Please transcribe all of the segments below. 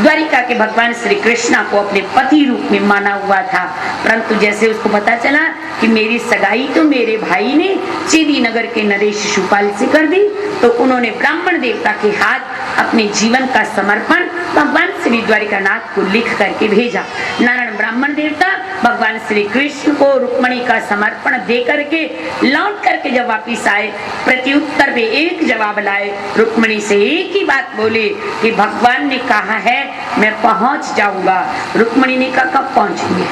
द्वारिका के भगवान श्री कृष्ण को अपने पति रूप में माना हुआ था, परंतु जैसे उसको पता चला कि मेरी सगाई तो मेरे भाई ने चेदी नगर के नरेश शिशुपाल से कर दी, तो उन्होंने ब्राह्मण देवता के हाथ अपने जीवन का समर्पण भगवान श्री द्वारिकानाथ को लिख करके भेजा। नारायण ब्राह्मण देवता भगवान श्री कृष्ण को रुक्मणी का समर्पण दे करके लौट करके जब वापिस आए, प्रत्युत्तर में एक जवाब लाए, रुक्मणी से एक ही बात बोले कि भगवान ने कहा है मैं पहुंच जाऊंगा। रुक्मणी ने कहा कब पहुंचेंगे,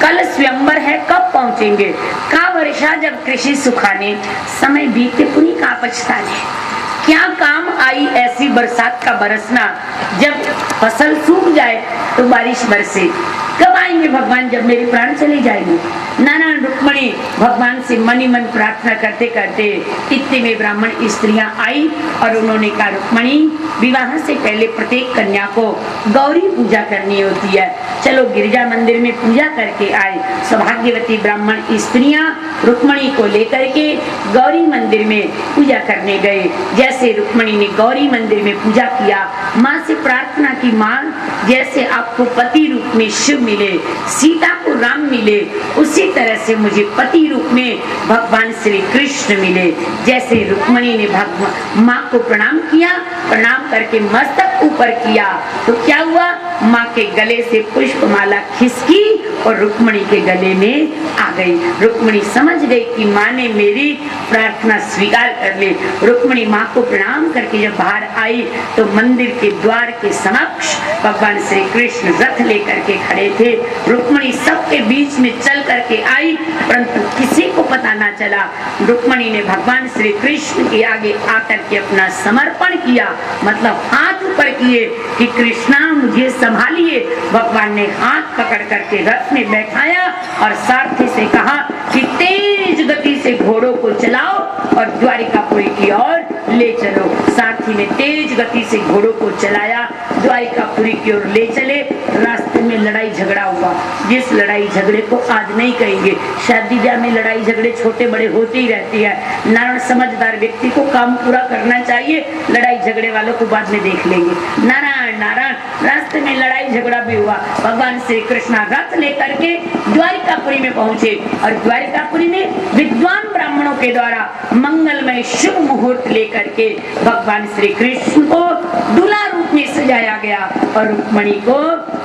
कल स्वयंवर है कब पहुंचेंगे, का वर्षा जब कृषि सुखाने, समय बीते पुनी का पछताने। क्या काम आई ऐसी बरसात का बरसना, जब फसल सूख जाए तो बारिश बरसे। कब आएंगे भगवान, जब मेरे प्राण चले जाएंगे। नारायण रुक्मणी भगवान से मन ही मन प्रार्थना करते करते इतने में ब्राह्मण स्त्रियां आई और उन्होंने कहा रुक्मणी विवाह से पहले प्रत्येक कन्या को गौरी पूजा करनी होती है, चलो गिरजा मंदिर में पूजा करके आए। सौभाग्यवती ब्राह्मण स्त्रियां रुक्मणी को लेकर के गौरी मंदिर में पूजा करने गए। जैसे रुक्मणी ने गौरी मंदिर में पूजा किया, माँ से प्रार्थना की, माँ जैसे आपको पति रूप में शिव मिले, सीता को राम मिले, उसी तरह से मुझे पति रूप में भगवान श्री कृष्ण मिले। जैसे रुक्मणी ने माँ को प्रणाम किया, प्रणाम करके मस्तक ऊपर किया तो क्या हुआ, माँ के गले से पुष्पमाला खिसकी और रुक्मणी के गले में आ गई। रुक्मणी समझ गई कि माँ ने मेरी प्रार्थना स्वीकार कर ली। रुक्मणी माँ को प्रणाम करके जब बाहर आई तो मंदिर के द्वार के समक्ष भगवान श्री कृष्ण रथ लेकर के खड़े थे। रुक्मणी सबके बीच में चल करके आई, परंतु किसी को पता ना चला। रुक्मणी ने भगवान श्री कृष्ण के आगे आकर के अपना समर्पण किया, मतलब हाथ ऊपर किए कि कृष्णा मुझे संभालिए। भगवान ने हाथ पकड़ करके रथ में बैठाया और सारथी से कहा कि तेज गति से घोड़ों को चलाओ और द्वारिकापुरी की ओर ले चलो। सारथी ने तेज गति से घोड़ों को चलाया, द्वारिकापुरी की ओर ले चले। रास्ते में लड़ाई झगड़ा हुआ, जिस लड़ाई झगड़े को आज नहीं कहेंगे, शादी ब्याह में लड़ाई झगड़े छोटे बड़े होते ही रहती है। नारायण समझदार व्यक्ति को काम पूरा करना चाहिए, लड़ाई झगड़े वालों को बाद में देख लेंगे। नारायण नारायण, रास्ते में लड़ाई झगड़ा भी हुआ। भगवान श्री कृष्ण रथ लेकर के द्वारिकापुरी में पहुंचे और द्वारिकापुरी में विद्वान ब्राह्मणों के द्वारा मंगलमय शुभ मुहूर्त लेकर के भगवान श्री कृष्ण को दूल्हा रूप में सजाया गया और रुक्मणी को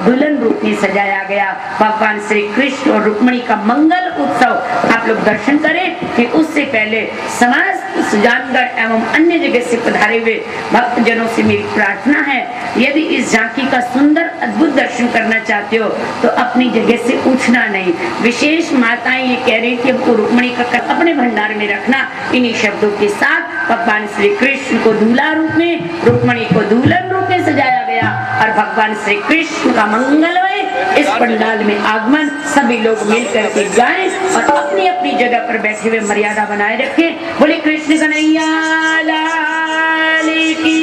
दुल्हन रूप में सजाया गया। भगवान श्री कृष्ण और रुक्मणी का मंगल उत्सव आप लोग दर्शन करें कि उससे पहले समस्त सुजानगढ़ एवं अन्य जगह से पधारे हुए भक्त जनों से मेरी प्रार्थना है, यदि इस झांकी का सुंदर अद्भुत दर्शन करना चाहते हो तो अपनी जगह से उठना नहीं। विशेष माताएं ये कह रही थी हमको रुक्मणी का अपने भंडार में रखना। इन्हीं शब्दों के साथ भगवान श्री कृष्ण को दूल्हा रूप में, रुक्मणी को दुल्हन रूप में सजाया गया और भगवान श्री कृष्ण का मंगलमय इस पंडाल में आगमन सभी लोग मिलकर के गाएं और अपनी अपनी जगह पर बैठे हुए मर्यादा बनाए रखें। बोले कृष्ण कन्हैया लाल की।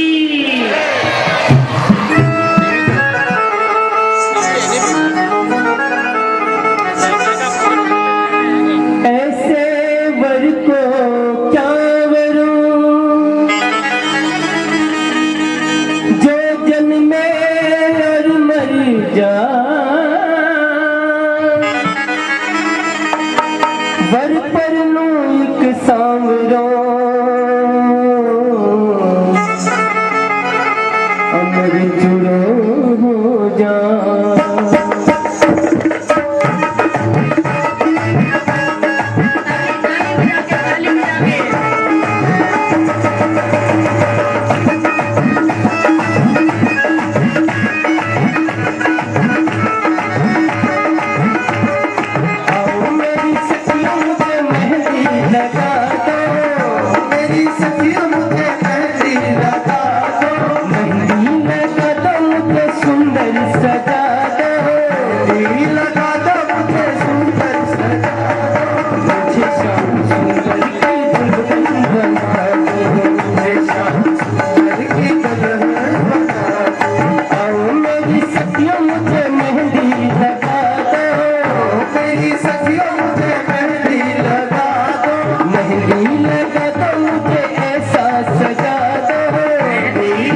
सजा दो,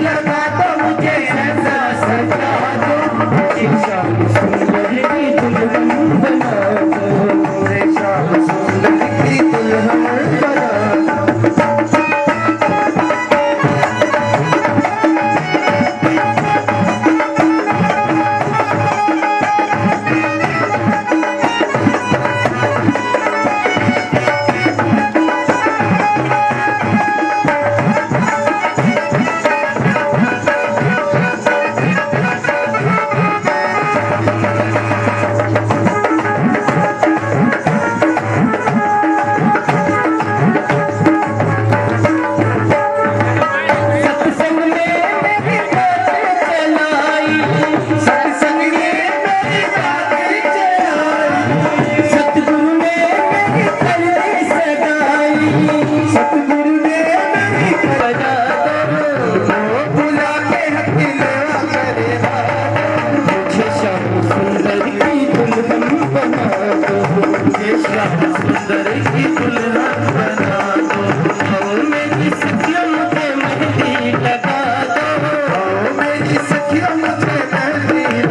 लगा दो मुझे ऐसा सजा दो, मुझे श्याम सुंदर की दुल्हन बना दो, मुझे श्याम सुंदर की दुल्हन बना दो। सत्संग में मेरी बातें चलाई, सत्संग में मेरी बातें चलाई, सतगुरु ने मेरी कलगी सगाई, सतगुरु ने मेरी बजा दो, बुला के हथिलवा करे मुझे श्याम सुंदर की दुल्हन बना दो, मुझे श्याम सुंदर की दुल्हन बना दो। मेरी सखियों मुझे मेहंदी लगा दो, मेरी सखियों मुझे मेहंदी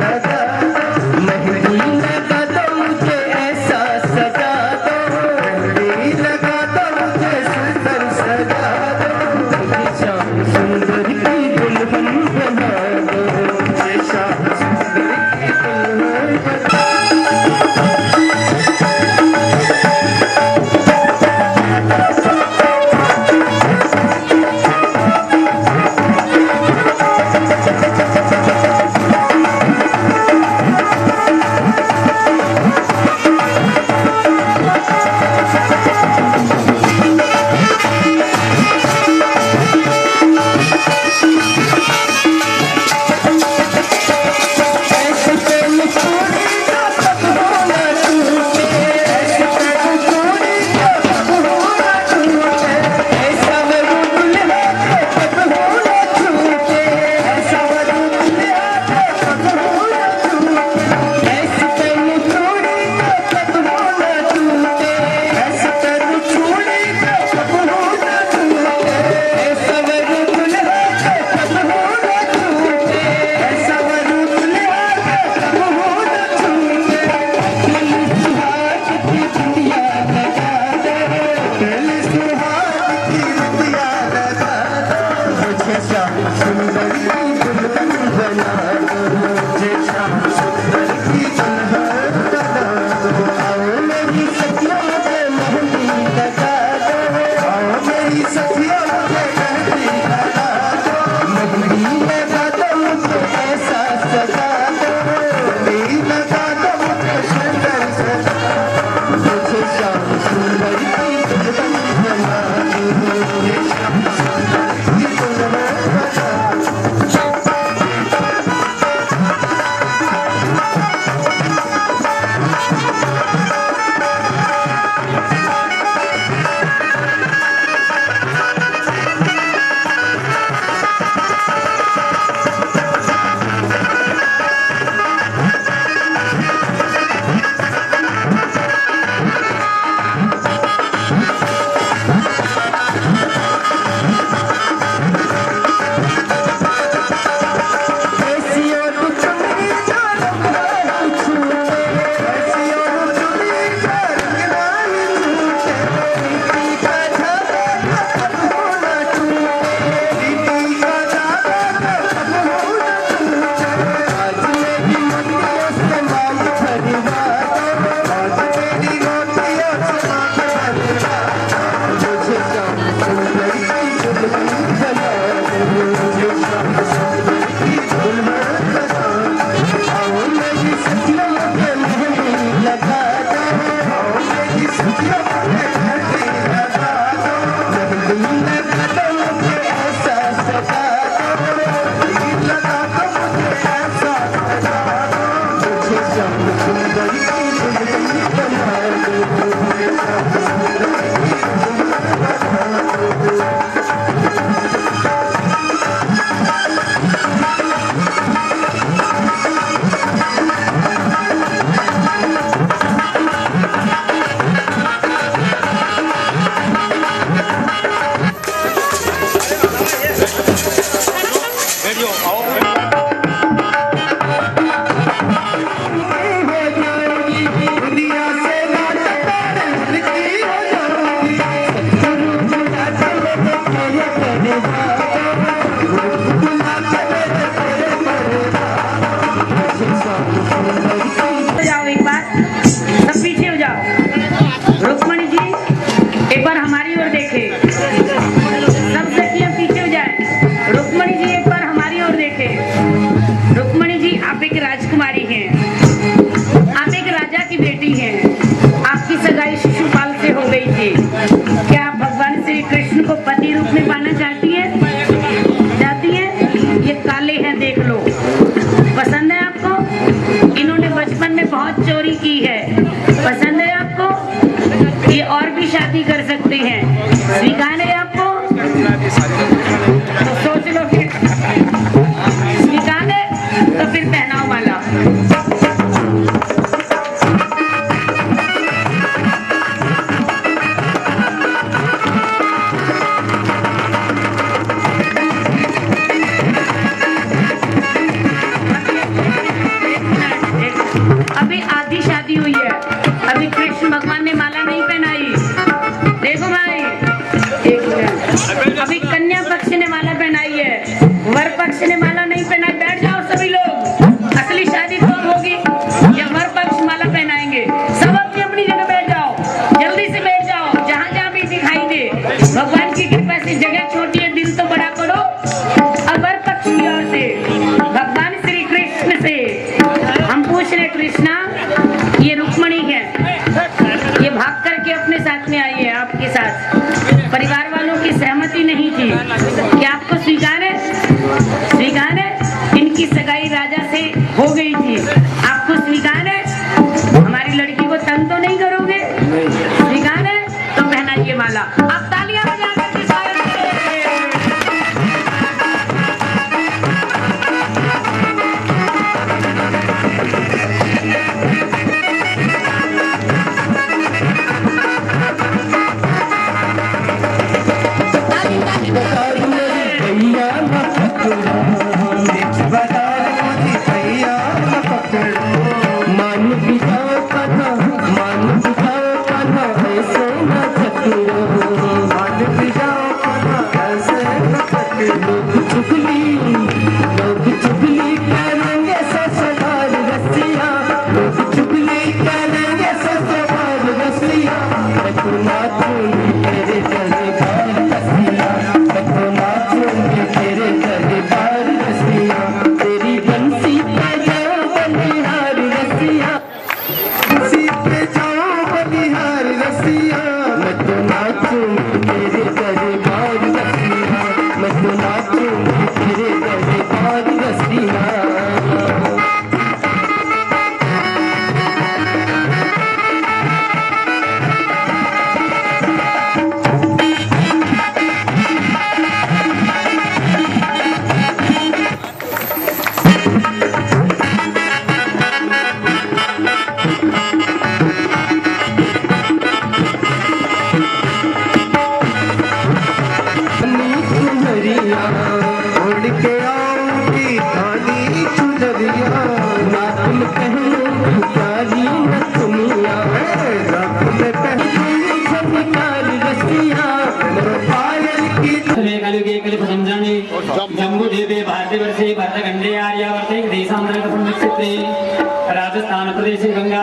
होते हैं। स्वीकार है आपको? तो सोच लो फिर, स्वीकार है तो फिर पहनाओ माला। अभी आधी शादी हुई है, अभी कृष्ण भगवान ने माला नहीं पहनाई। देखो भाई, एक मिनट, अभी कन्या पक्ष ने माला पहनाई है, वर पक्ष ने माला नहीं पहनाई। बैठ जाओ सभी लोग, असली शादी तो होगी जब वर पक्ष माला पहनाएंगे। सब अपनी अपनी जगह बैठ जाओ, जल्दी से बैठ जाओ, जहाँ जहाँ भी दिखाई दे। भगवान की कृपा से जगह छोटी है, दिल तो बड़ा करो। अब वर पक्ष की ओर से भगवान श्री कृष्ण से हम पूछ रहे, कृष्णा ये रुक्मणी है, ये भाग करके अपने साथ में आई है, आपके साथ परिवार वालों की सहमति नहीं थी, क्या आपको स्वीकार है? स्वीकार है? इनकी सगाई राजा से हो गई थी, आपको स्वीकार है? हमारी लड़की को तंग तो नहीं करोगे? स्वीकार है? तो पहनाइए माला। आप तालियां बजा करके स्वागत करें। राजस्थान प्रदेश गंगा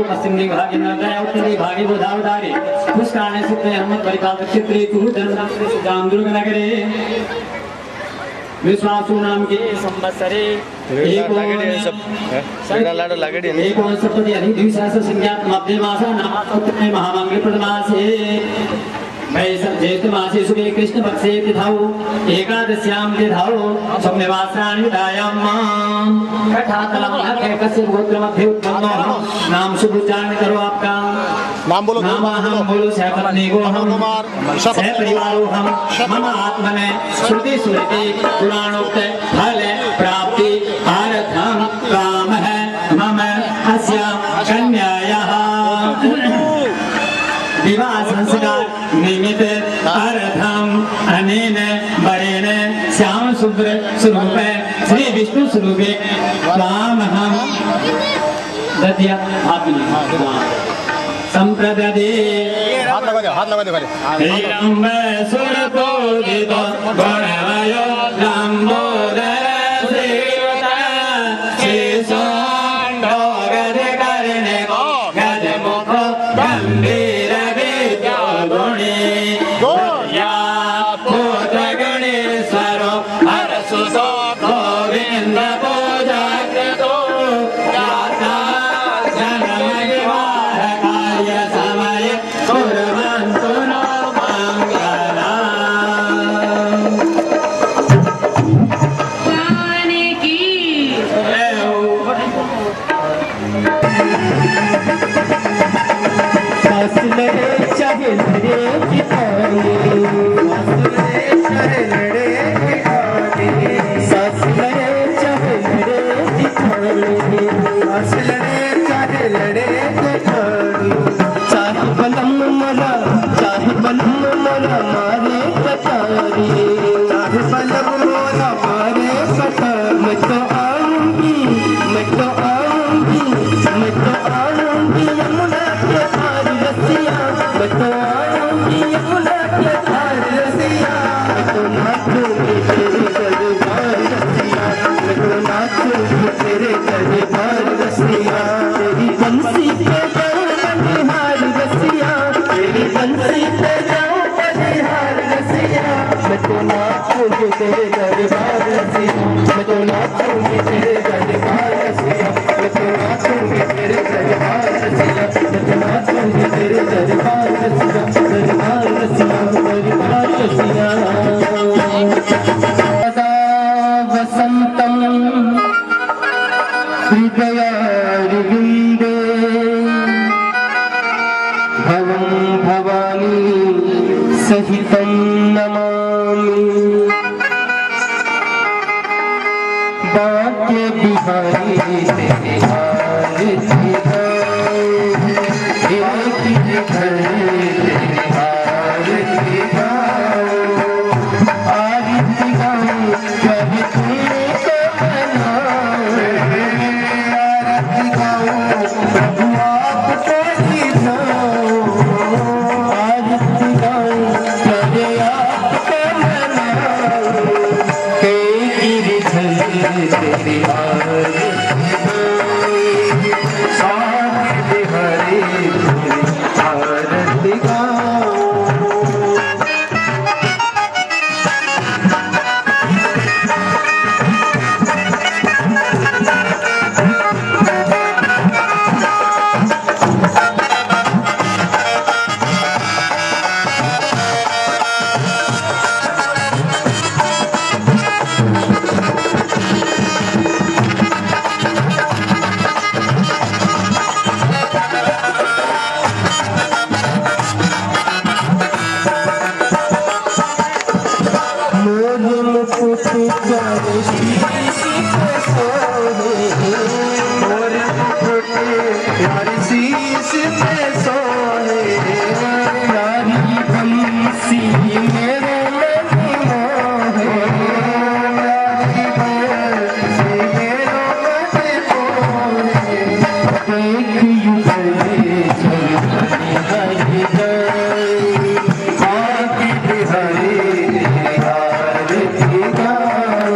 पश्चिम विभागे नर्मदा उत्तर विभागे गोदावरी पुष्कराणे स्थिते हनुमत परिपालक क्षेत्रे दुर्ग नगरे विश्वासु नाम के संवत्सरे एकोनसप्तति अधिक द्विसहस्र संज्ञात मध्य मासा नामासोत्तमे महामंगल प्रदमासे ज्येष्ठ मासे शुभे कृष्ण पक्षे तिथौ एकादश्यां तिथौ सोमवासराणि विदायां कथातलम कस्य गोत्र मध्ये उत्पन्नो नाम शुभ उच्चारण करो आपका नाम बोलो। नाम हम बोलो सहपत्नी को हम सहपरिवारो हम मम आत्मने श्रुति स्मृति पुराणोक्त फल प्राप्ति अर्थम काम है मम अस्या कन्यायाः विवाह संस्कार निमित्त अर्थम अनेन वरेण श्याम शुभ्र स्वरूप श्री विष्णु स्वरूपे त्वाम हम दद्या संप्रददे हाथ लगा दो हिरण्य सुरपूजित गुणवयो लंबोदर श्रीवता श्रीसोंडो गज करने गज मुख गंभीर विद्या गुणी या पुत्र गणेश्वरो हरसुतो गोविंद पूजा कृतो याता जन्म विवाह कार्य समय कुर्वन्तु नो मंगलम्। हंस लड़े चाहे लड़े जेठानी चाहे बलम मोरा मारे कटारी चाहे बलम मोरा मारे कटारी मैं तो आऊंगी यमुना के धार रसिया मैं तो आऊंगी यमुना के धार रसिया मैं तो नाचूंगी तेरे दरबार रसिया मैं तो नाचूंगी तेरे दरबार रसिया तेरी बंसी पे जाऊं बनिहार रसिया तेरी बंसी पे जाऊं बनिहार रसिया मैं तो नाचूंगी तेरे दरबार रसिया मैं तो नाचूंगी तेरे दरबार रसिया मैं तो नाचूंगी तेरे दरबार रसिया मैं तो नाचूंगी तेरे दरबार रसिया दरबार रसिया दरबार रसिया सदा वसंतम हृदयारविन्दे भवं भवानी सहितं नमामि बाके बिहारी तेरे आरती गाए एक घर तेरे आरती गाओ आरती गाओ कभी तुमको मनाओ आरती गाओ प्रभु आपको सिखाओ आरती गाओ कभी आपको मनाओ हे गिरिधर तेरी आरती साथ हरे तेरी आरती गाओ मोर मुकुट कर शीश पे सोहे मोर मुकुट कर शीश पे सोहे नारी बंसी मेरे मन मोहे नारी बंसी मेरे मन मोहे देख युगल झलकती हरि गए आके बिहारी आरती गाओ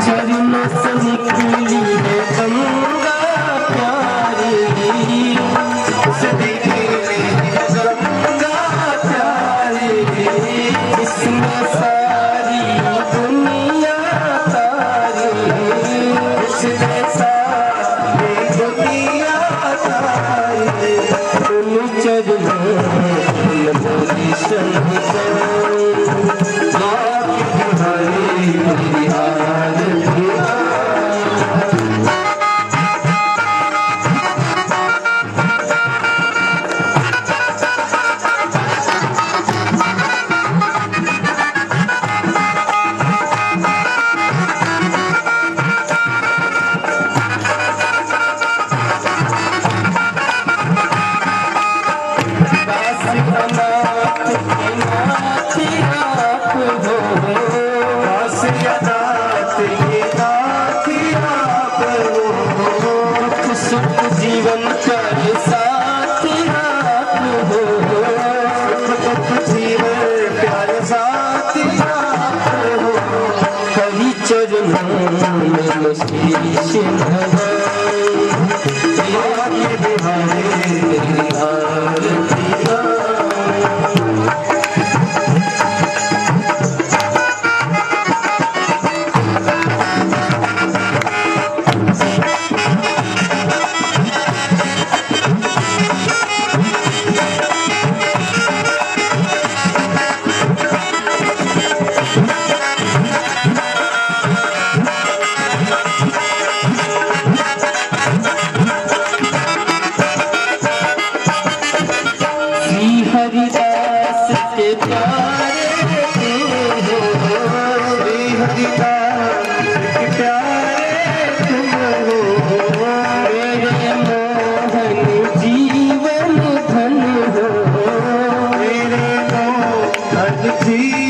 चरण से निकली है गंगा प्यारी उस दिखी है गंगा प्यारी इसमें सारी दुनिया तारी इसमें सारी दुनिया तारी तुम चरणों में बोली शंकर हरी तेरी आरती दास अनाथ के नाथ आप हो दास अनाथ के नाथ आप हो दुख सुख जीवन का ये साथ आप हो सुख दुख जीवन प्यारे साथ आप हो कभी चरणों में शीश नवाए आके बिहारी तेरी आरती गाओ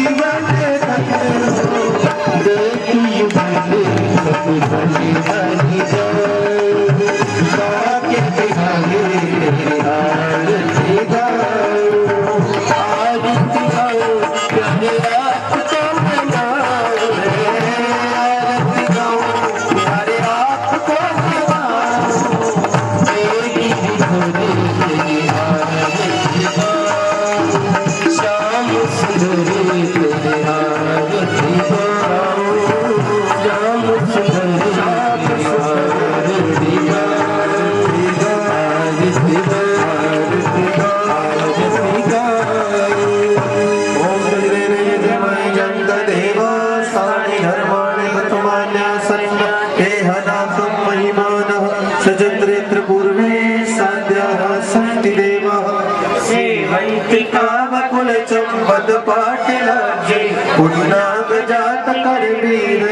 जीवन देखी बंदे सब बनी बनी जाए बाके दिखाए आरती गाओ आरती गाओ प्यारे आपको मनाओ आरती गाओ प्यारे आपको मनाओ तेरी भोरे तेरी आरती गाओ श्याम सुंदरी तेरे आरती गाओ श्याम सुंदरी आरती गाओ आरती ओम गणेश जय जंत देव सानि धर्माणि गतमान्या सन्न देहनाथं महिमानः सजत्रेत्र पूर्वे साध्याः सन्ति देवः सेवन्ति कामकुलचम्बद पाटिलाज्ये पुण्णागजात करवीर